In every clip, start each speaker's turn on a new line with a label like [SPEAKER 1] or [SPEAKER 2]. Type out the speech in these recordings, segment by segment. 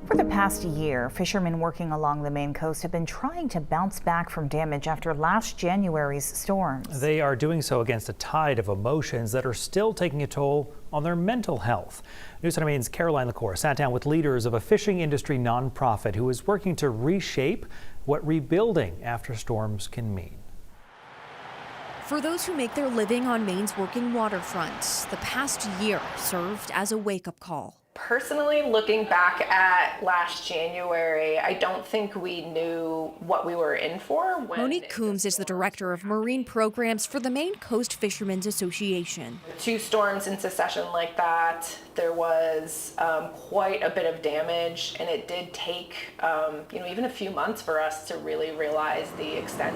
[SPEAKER 1] For the past year, fishermen working along the Maine coast have been trying to bounce back from damage after last January's storms.
[SPEAKER 2] They are doing so against a tide of emotions that are still taking a toll on their mental health. News Center Maine's Caroline LaCour sat down with leaders of a fishing industry nonprofit who is working to reshape what rebuilding after storms can mean.
[SPEAKER 3] For those who make their living on Maine's working waterfronts, the past year served as a wake-up call.
[SPEAKER 4] Personally, looking back at last January, I don't think we knew what we were in for.
[SPEAKER 3] Monique Coombs is the director of marine programs for the Maine Coast Fishermen's Association.
[SPEAKER 4] 2 storms in succession like that, there was quite a bit of damage, and it did take even a few months for us to really realize the extent.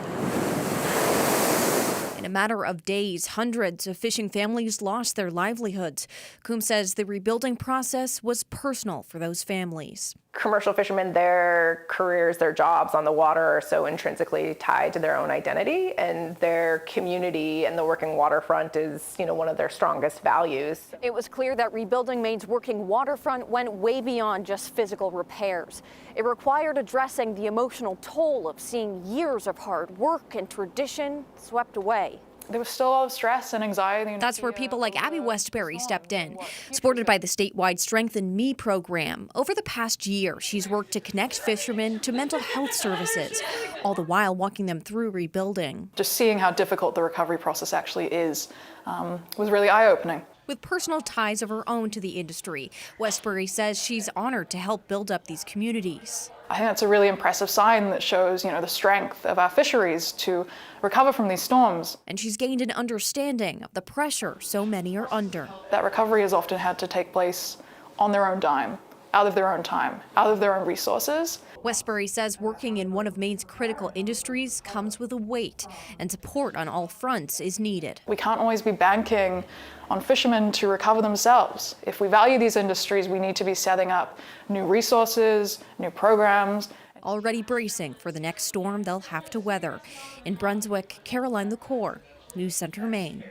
[SPEAKER 3] In a matter of days, hundreds of fishing families lost their livelihoods. Coombs says the rebuilding process was personal for those families.
[SPEAKER 4] Commercial fishermen, their careers, their jobs on the water are so intrinsically tied to their own identity, and their community and the working waterfront is, one of their strongest values.
[SPEAKER 5] It was clear that rebuilding Maine's working waterfront went way beyond just physical repairs. It required addressing the emotional toll of seeing years of hard work and tradition swept away.
[SPEAKER 6] There was still a lot of stress and anxiety.
[SPEAKER 3] That's where people like Abby Westbury stepped in. Supported by the statewide Strengthen Me program, over the past year, she's worked to connect fishermen to mental health services, all the while walking them through rebuilding.
[SPEAKER 6] Just seeing how difficult the recovery process actually is was really eye-opening.
[SPEAKER 3] With personal ties of her own to the industry, Westbury says she's honored to help build up these communities.
[SPEAKER 6] I think that's a really impressive sign that shows, the strength of our fisheries to recover from these storms.
[SPEAKER 3] And she's gained an understanding of the pressure so many are under.
[SPEAKER 6] That recovery has often had to take place on their own dime, out of their own time, out of their own resources.
[SPEAKER 3] Westbury says working in one of Maine's critical industries comes with a weight, and support on all fronts is needed.
[SPEAKER 6] We can't always be banking on fishermen to recover themselves. If we value these industries, we need to be setting up new resources, new programs.
[SPEAKER 3] Already bracing for the next storm they'll have to weather. In Brunswick, Caroline LaCour, News Center, Maine.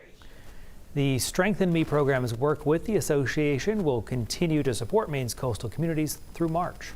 [SPEAKER 2] The Strengthen Me program's work with the association will continue to support Maine's coastal communities through March.